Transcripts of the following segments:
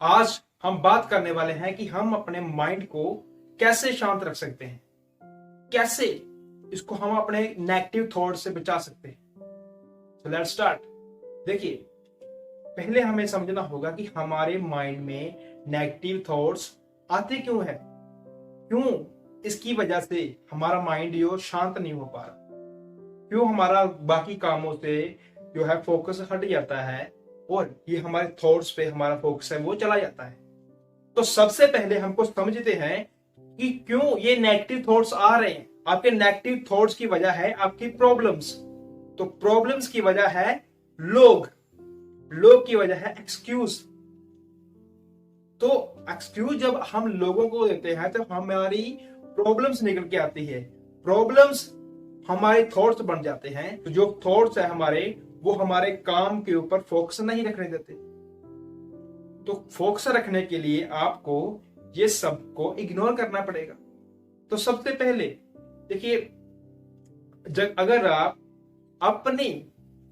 आज हम बात करने वाले हैं कि हम अपने माइंड को कैसे शांत रख सकते हैं, कैसे इसको हम अपने नेगेटिव थॉट से बचा सकते हैं। So let's start. देखिए, पहले हमें समझना होगा कि हमारे माइंड में नेगेटिव थॉट्स आते क्यों है, क्यों इसकी वजह से हमारा माइंड जो शांत नहीं हो पा रहा, क्यों हमारा बाकी कामों से जो है फोकस हट जाता है और ये हमारे थॉट्स पे हमारा फोकस है वो चला जाता है। तो सबसे पहले हमको समझते हैं कि क्यों ये नेगेटिव थॉट्स आ रहे हैं। आपके नेगेटिव थॉट्स की वजह है आपकी प्रॉब्लम्स। तो प्रॉब्लम्स की वजह है लोग, लोग की वजह है एक्सक्यूज। तो एक्सक्यूज जब हम लोगों को देते हैं तो हमारी प्रॉब्लम्स निकल के आती है। प्रॉब्लम्स हमारे थॉट्स बन जाते हैं। तो जो थॉट्स है हमारे, वो हमारे काम के ऊपर फोकस नहीं रखने देते। तो फोकस रखने के लिए आपको ये सब को इग्नोर करना पड़ेगा। तो सबसे पहले देखिए, अगर आप अपने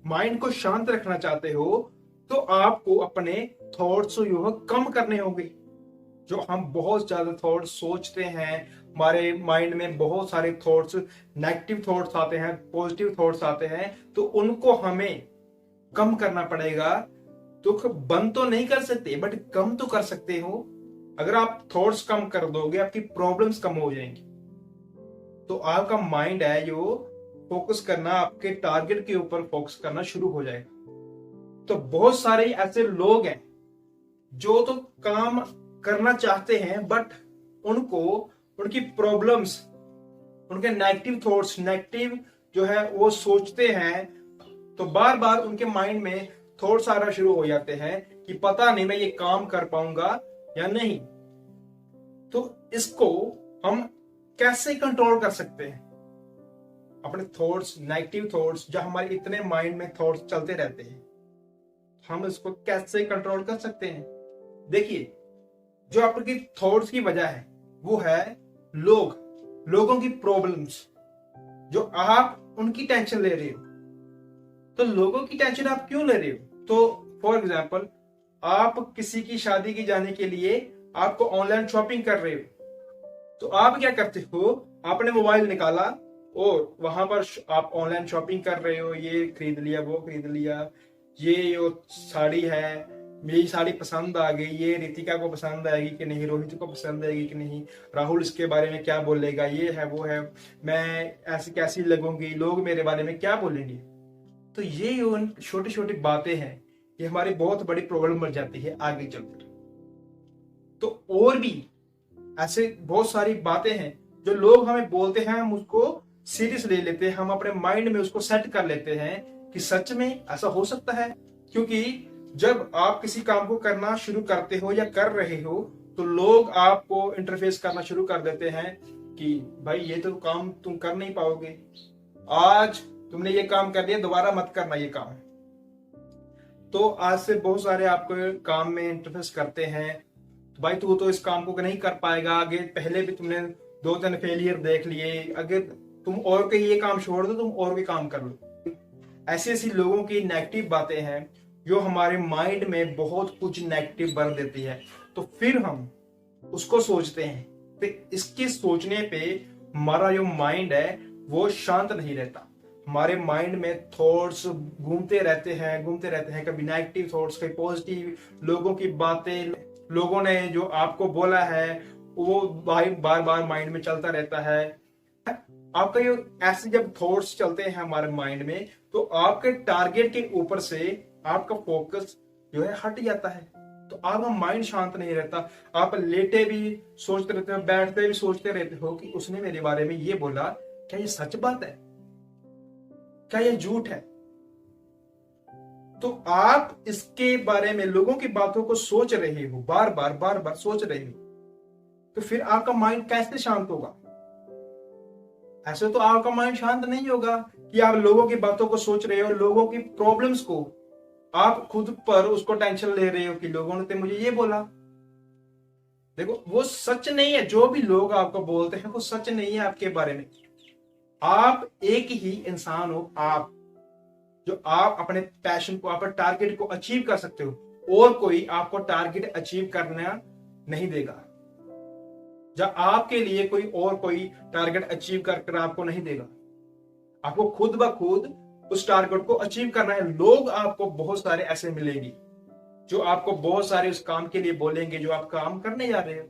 माइंड को शांत रखना चाहते हो तो आपको अपने थॉट्स जो कम करने होंगे। जो हम बहुत ज्यादा थॉट्स सोचते हैं, हमारे माइंड में बहुत सारे थॉट्स, नेगेटिव थॉट्स आते हैं, पॉजिटिव थॉट्स आते हैं, तो उनको हमें कम करना पड़ेगा। तो बंद तो नहीं कर सकते बट कम तो कर सकते हो। अगर आप थॉट्स कम कर दोगे आपकी प्रॉब्लम्स कम हो जाएंगी। तो आपका माइंड है जो फोकस करना, आपके टारगेट के ऊपर फोकस करना शुरू हो जाएगा। तो बहुत सारे ऐसे लोग हैं जो तो काम करना चाहते हैं बट उनको उनकी प्रॉब्लम्स, उनके नेगेटिव थॉट्स, नेगेटिव जो है वो सोचते हैं, तो बार बार उनके माइंड में थॉट्स आना शुरू हो जाते हैं कि पता नहीं मैं ये काम कर पाऊंगा या नहीं। तो इसको हम कैसे कंट्रोल कर सकते हैं? अपने थॉट्स, नेगेटिव थॉट्स, जो हमारे इतने माइंड में थॉट्स चलते रहते हैं, हम इसको कैसे कंट्रोल कर सकते हैं? देखिए, जो आपकी थॉट्स की वजह है वो है लोग, लोगों की प्रॉब्लम्स, जो आप उनकी टेंशन ले रहे हो। तो लोगों की टेंशन आप क्यों ले रहे हो? तो फॉर एग्जाम्पल, आप किसी की शादी की जाने के लिए आपको ऑनलाइन शॉपिंग कर रहे हो, तो आप क्या करते हो? आपने मोबाइल निकाला और वहां पर आप ऑनलाइन शॉपिंग कर रहे हो, ये खरीद लिया, वो खरीद लिया, ये जो साड़ी है मेरी साड़ी पसंद आ गई, ये रितिका को पसंद आएगी कि नहीं, रोहित को पसंद आएगी कि नहीं, राहुल इसके बारे में क्या बोलेगा, ये है वो है, मैं ऐसी कैसी लगूंगी, लोग मेरे बारे में क्या बोलेंगे। तो ये उन छोटी छोटी बातें हैं, ये हमारी बहुत बड़ी प्रॉब्लम बन जाती है आगे चलकर। तो और भी ऐसे बहुत सारी बातें हैं जो लोग हमें बोलते हैं, हम उसको सीरियस ले लेते हैं, हम अपने माइंड में उसको सेट कर लेते हैं कि सच में ऐसा हो सकता है। क्योंकि जब आप किसी काम को करना शुरू करते हो या कर रहे हो तो लोग आपको इंटरफेस करना शुरू कर देते हैं कि भाई ये तो काम तुम कर नहीं पाओगे, आज तुमने ये काम कर लिया, दोबारा मत करना ये काम। तो आज से बहुत सारे आपको काम में इंटरफेस करते हैं, तो भाई तू तो इस काम को नहीं कर पाएगा, आगे पहले भी तुमने 2-3 फेलियर देख लिए, अगर तुम और के ये काम छोड़ दो, तुम और भी काम कर लो। ऐसी ऐसी लोगों की नेगेटिव बातें हैं जो हमारे माइंड में बहुत कुछ नेगेटिव भर देती है। तो फिर हम उसको सोचते हैं, फिर इसके सोचने पे हमारा जो माइंड है वो शांत नहीं रहता। हमारे माइंड में थॉट्स घूमते रहते हैं, कभी नेगेटिव थॉट्स, कभी पॉजिटिव, लोगों की बातें, लोगों ने जो आपको बोला है वो बार बार माइंड में चलता रहता है। आपका ये ऐसे जब थॉट्स चलते हैं हमारे माइंड में, तो आपके टारगेट के ऊपर से आपका फोकस जो है हट जाता है। तो आपका माइंड शांत नहीं रहता, आप लेटे भी सोचते रहते हो, बैठते भी सोचते रहते हो कि उसने मेरे बारे में ये बोला, क्या ये सच बात है, क्या ये झूठ है? तो आप इसके बारे में, लोगों की बातों को सोच रहे हो, बार बार सोच रहे हो, तो फिर आपका माइंड कैसे शांत होगा? ऐसे तो आपका माइंड शांत नहीं होगा कि आप लोगों की बातों को सोच रहे हो, लोगों की प्रॉब्लम्स को आप खुद पर उसको टेंशन ले रहे हो कि लोगों ने तो मुझे ये बोला। देखो, वो सच नहीं है, जो भी लोग आपको बोलते हैं वो सच नहीं है आपके बारे में। आप एक ही इंसान हो, आप जो आप अपने पैशन को, अपने टारगेट को अचीव कर सकते हो, और कोई आपको टारगेट अचीव करना नहीं देगा, जब आपके लिए कोई टारगेट अचीव कर आपको नहीं देगा। आपको खुद ब खुद उस टारगेट को अचीव करना है। लोग आपको बहुत सारे ऐसे मिलेंगे जो आपको बहुत सारे उस काम के लिए बोलेंगे जो आप काम करने जा रहे हो।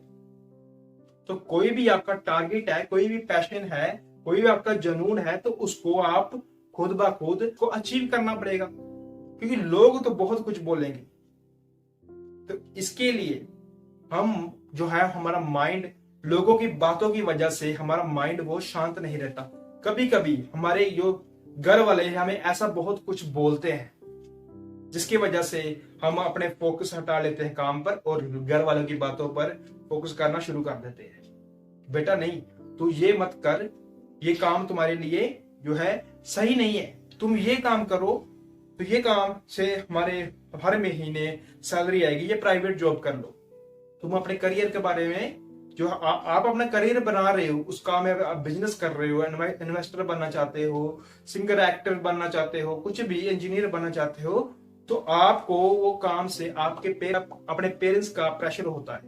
तो कोई भी आपका टारगेट है, कोई भी पैशन है, कोई भी आपका जुनून है, तो उसको आप खुद ब खुद को अचीव करना पड़ेगा, क्योंकि लोग तो बहुत कुछ बोलेंगे। तो इसके लिए हम जो है, हमारा माइंड, लोगों की बातों की वजह से हमारा माइंड वो शांत नहीं रहता। कभी कभी हमारे जो घर वाले हमें ऐसा बहुत कुछ बोलते हैं जिसकी वजह से हम अपने फोकस हटा लेते हैं काम पर और घर वालों की बातों पर फोकस करना शुरू कर देते हैं। बेटा नहीं, तू ये मत कर, ये काम तुम्हारे लिए जो है सही नहीं है, तुम ये काम करो, तो ये काम से हमारे हर महीने सैलरी आएगी, ये प्राइवेट जॉब कर लो। तुम अपने करियर के बारे में जो आप अपना करियर बना रहे हो, उस काम में आप बिजनेस कर रहे हो, इन्वेस्टर बनना चाहते हो, सिंगर एक्टर बनना चाहते हो, कुछ भी इंजीनियर बनना चाहते हो, तो आपको वो काम से अपने पेरेंट्स का प्रेशर होता है,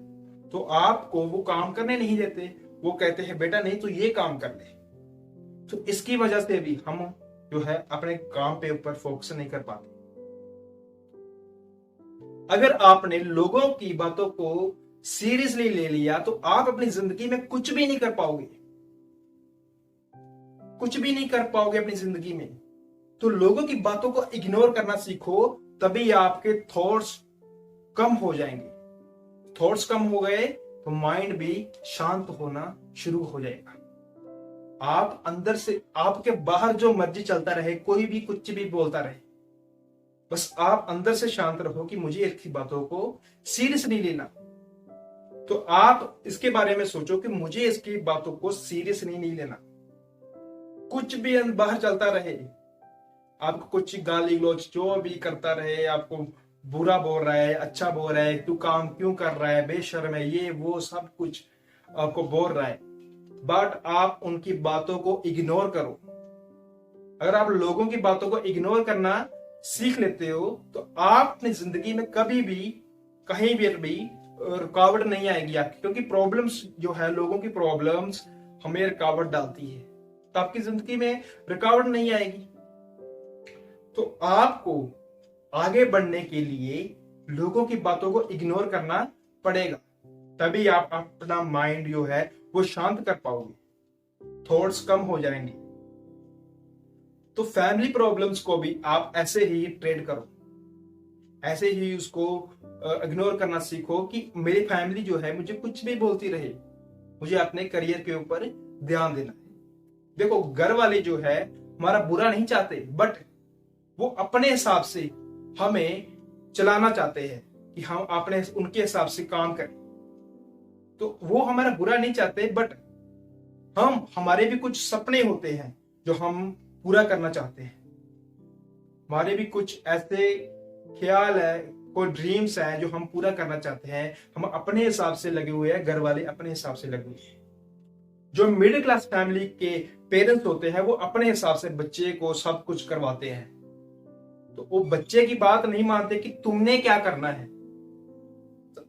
तो आपको वो काम करने नहीं देते। वो कहते हैं बेटा नहीं, तो ये काम कर ले। तो इसकी वजह से भी हम जो है अपने काम पे ऊपर फोकस नहीं कर पाते। अगर आपने लोगों की बातों को सीरियसली ले लिया तो आप अपनी जिंदगी में कुछ भी नहीं कर पाओगे, कुछ भी नहीं कर पाओगे अपनी जिंदगी में। तो लोगों की बातों को इग्नोर करना सीखो, तभी आपके थॉट्स कम हो जाएंगे। थॉट्स कम हो गए तो माइंड भी शांत होना शुरू हो जाएगा। आप अंदर से, आपके बाहर जो मर्जी चलता रहे, कोई भी कुछ भी बोलता रहे, बस आप अंदर से शांत रहो कि मुझे इसकी बातों को सीरियस नहीं लेना। तो आप इसके बारे में सोचो कि मुझे इसकी बातों को सीरियस नहीं लेना। कुछ भी बाहर चलता रहे, आपको कुछ गाली गलौज जो भी करता रहे, आपको बुरा बोल रहा है, अच्छा बोल रहा है, तू काम क्यों कर रहा है, बेशर्म है, ये वो सब कुछ आपको बोल रहा है, बट आप उनकी बातों को इग्नोर करो। अगर आप लोगों की बातों को इग्नोर करना सीख लेते हो तो आप अपनी जिंदगी में कभी भी कहीं भी रुकावट नहीं आएगी आपकी, क्योंकि प्रॉब्लम्स जो है, लोगों की प्रॉब्लम्स हमें रुकावट डालती है, तो आपकी जिंदगी में रुकावट नहीं आएगी। तो आपको आगे बढ़ने के लिए लोगों की बातों को इग्नोर करना पड़ेगा, तभी आप अपना माइंड जो है वो शांत कर पाओगे, थॉट्स कम हो जाएंगे। तो फैमिली प्रॉब्लम्स को भी आप ऐसे ही ट्रेड करो, ऐसे ही उसको इग्नोर करना सीखो कि मेरी फैमिली जो है मुझे कुछ भी बोलती रहे, मुझे अपने करियर के ऊपर ध्यान देना है। देखो, घर वाले जो है हमारा बुरा नहीं चाहते, बट वो अपने हिसाब से हमें चलाना चाहते हैं कि हम अपने उनके हिसाब से काम करें। तो वो हमारा बुरा नहीं चाहते, बट हमारे भी कुछ सपने होते हैं जो हम पूरा करना चाहते हैं। हमारे भी कुछ ऐसे ख्याल है, कोई ड्रीम्स है जो हम पूरा करना चाहते हैं। हम अपने हिसाब से लगे हुए हैं, घर वाले अपने हिसाब से लगे हुए हैं। जो मिडिल क्लास फैमिली के पेरेंट्स होते हैं वो अपने हिसाब से बच्चे को सब कुछ करवाते हैं, तो वो बच्चे की बात नहीं मानते कि तुमने क्या करना है। तो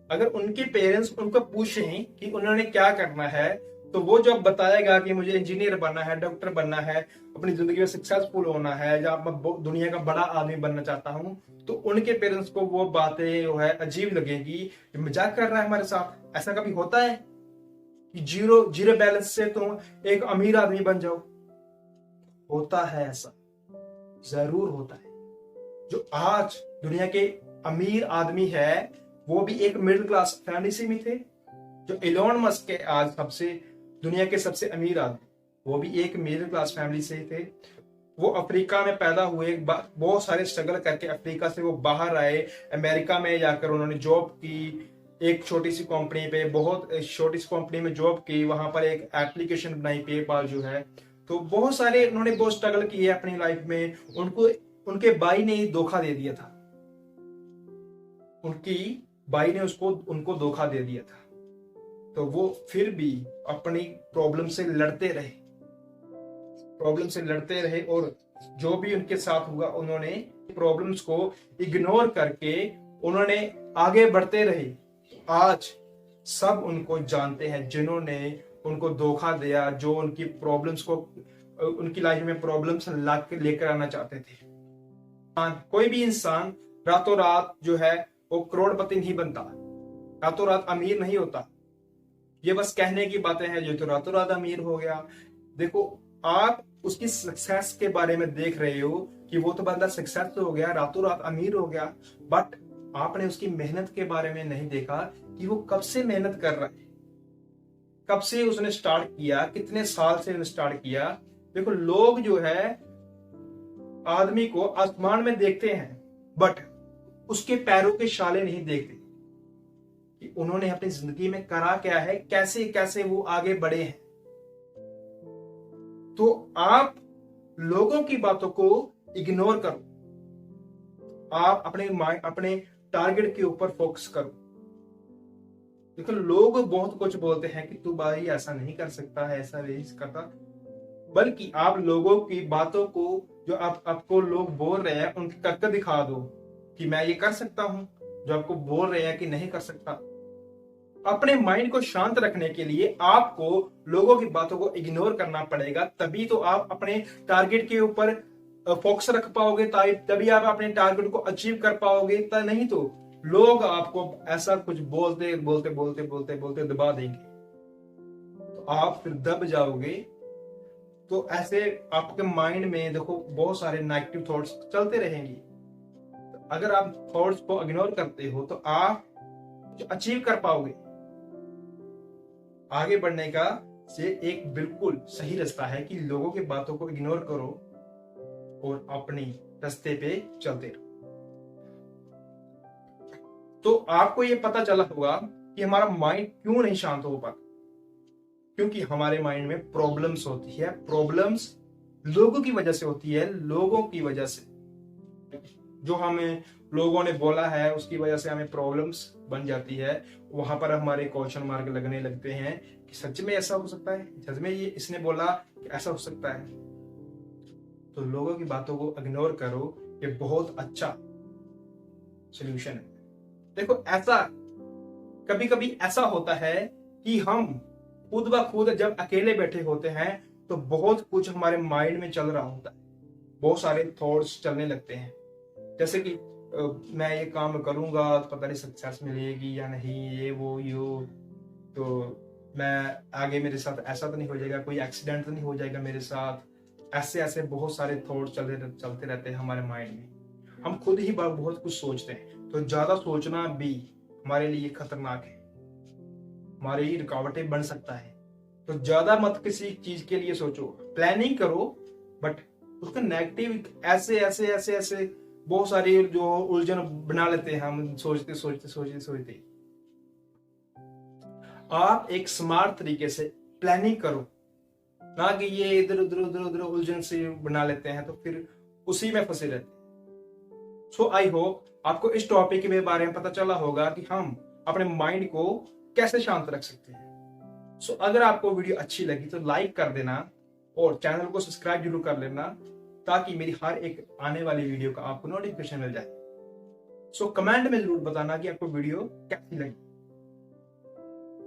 अगर उनके पेरेंट्स उनको पूछें कि उन्होंने क्या करना है, तो वो जब बताएगा कि मुझे इंजीनियर बनना है, डॉक्टर बनना है, अपनी जिंदगी में सक्सेसफुल होना है, या मैं दुनिया का बड़ा आदमी बनना चाहता हूं, तो उनके पेरेंट्स को वो बातें जो है अजीब लगेगी, मजाक कर रहा है हमारे साथ। ऐसा कभी होता है कि जीरो बैलेंस से तुम एक अमीर आदमी बन जाओ? होता है, ऐसा जरूर होता है। जो आज दुनिया के अमीर आदमी है वो भी एक मिडिल क्लास फैमिली से भी थे। जो इलॉन मस्क के आज दुनिया के सबसे अमीर आदमी, वो भी एक मिडिल क्लास फैमिली से थे। वो अफ्रीका में पैदा हुए, बहुत सारे स्ट्रगल करके अफ्रीका से वो बाहर आए, अमेरिका में जाकर उन्होंने जॉब की, एक छोटी सी कंपनी पे, बहुत छोटी सी कंपनी में जॉब की, वहां पर एक एप्लीकेशन बनाई पेपाल जो है। तो बहुत सारे उन्होंने बहुत स्ट्रगल किए अपनी लाइफ में। उनके भाई ने धोखा दे दिया था, उनकी भाई ने उनको धोखा दे दिया था, तो वो फिर भी अपनी प्रॉब्लम से लड़ते रहे और जो भी उनके साथ हुआ, उन्होंने प्रॉब्लम्स को इग्नोर करके उन्होंने आगे बढ़ते रहे। आज सब उनको जानते हैं जिन्होंने उनको धोखा दिया, जो उनकी प्रॉब्लम्स को, उनकी लाइफ में प्रॉब्लम्स लेकर आना चाहते थे। कोई भी इंसान रातों रात जो है वो करोड़पति नहीं बनता, रातों रात अमीर नहीं होता। ये बस कहने की बातें हैं, जो तो रातों रात अमीर हो गया। देखो, आप उसकी सक्सेस के बारे में देख रहे हो कि वो तो बंदा सक्सेस हो गया, रातों रात अमीर हो गया, बट आपने उसकी मेहनत के बारे में नहीं देखा कि वो कब से मेहनत कर रहा है, कब से उसने स्टार्ट किया, कितने साल से उसने स्टार्ट किया। देखो, लोग जो है आदमी को आसमान में देखते हैं, बट उसके पैरों के छाले नहीं देखते कि उन्होंने अपनी जिंदगी में करा क्या है, कैसे कैसे वो आगे बढ़े हैं। तो आप लोगों की बातों को इग्नोर करो, आप अपने टारगेट के ऊपर फोकस करो। देखो, लोग बहुत कुछ बोलते हैं कि तू भाई ऐसा नहीं कर सकता है, ऐसा नहीं करता, बल्कि आप लोगों की बातों को, जो आपको लोग बोल रहे हैं, उनके करके दिखा दो कि मैं ये कर सकता हूं, जो आपको बोल रहे हैं कि नहीं कर सकता। अपने माइंड को शांत रखने के लिए आपको लोगों की बातों को इग्नोर करना पड़ेगा, तभी तो आप अपने टारगेट के ऊपर फोकस रख पाओगे, तभी आप अपने टारगेट को अचीव कर पाओगे। नहीं तो लोग आपको ऐसा कुछ बोलते बोलते बोलते बोलते बोलते दबा देंगे, तो आप फिर दब जाओगे। तो ऐसे आपके माइंड में देखो बहुत सारे नेगेटिव थॉट्स चलते रहेंगे। तो अगर आप थॉट्स को इग्नोर करते हो तो आप अचीव कर पाओगे। आगे बढ़ने का से एक बिल्कुल सही रास्ता है कि लोगों की बातों को इग्नोर करो और अपनी रास्ते पे चलते रहो। तो आपको ये पता चला होगा कि हमारा माइंड क्यों नहीं शांत हो पाता, क्योंकि हमारे माइंड में प्रॉब्लम्स होती है। प्रॉब्लम्स लोगों की वजह से होती है, लोगों की वजह से, जो हमें लोगों ने बोला है उसकी वजह से हमें प्रॉब्लम्स बन जाती है। वहां पर हमारे क्वेश्चन मार्क लगने लगते हैं कि सच में ऐसा हो सकता है, सच में ये इसने बोला कि ऐसा हो सकता है। तो लोगों की बातों को इग्नोर करो, ये बहुत अच्छा सॉल्यूशन है। देखो, ऐसा कभी कभी ऐसा होता है कि हम खुद ब खुद जब अकेले बैठे होते हैं तो बहुत कुछ हमारे माइंड में चल रहा होता है, बहुत सारे थॉट्स चलने लगते हैं, जैसे कि मैं ये काम करूंगा तो पता नहीं सक्सेस मिलेगी या नहीं, ये वो यो, तो मैं आगे मेरे साथ ऐसा तो नहीं हो जाएगा, कोई एक्सीडेंट तो नहीं हो जाएगा मेरे साथ। ऐसे ऐसे बहुत सारे थॉट चलते रहते हैं हमारे माइंड में। हम खुद ही बहुत कुछ सोचते हैं, तो ज्यादा सोचना भी हमारे लिए खतरनाक है, हमारी रुकावटें बन सकता है। तो ज्यादा मत किसी चीज के लिए सोचो, प्लानिंग करो, बट उसका नेगेटिव ऐसे ऐसे ऐसे ऐसे बहुत सारी जो उलझन बना लेते हैं हम सोचते सोचते सोचते सोचते। आप एक स्मार्ट तरीके से प्लानिंग करो, ना कि ये इधर उधर उधर उधर उलझन से बना लेते हैं तो फिर उसी में फंसे रहते हैं। सो आई होप आपको इस टॉपिक के बारे में पता चला होगा कि हम अपने माइंड को कैसे शांत रख सकते हैं। सो अगर आपको वीडियो अच्छी लगी तो लाइक कर देना और चैनल को सब्सक्राइब जरूर कर लेना, ताकि मेरी हर एक आने वाली वीडियो का आपको नोटिफिकेशन मिल जाए। सो कमेंट में जरूर बताना कि आपको वीडियो कैसी लगी।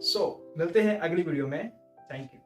सो मिलते हैं अगली वीडियो में। Thank you.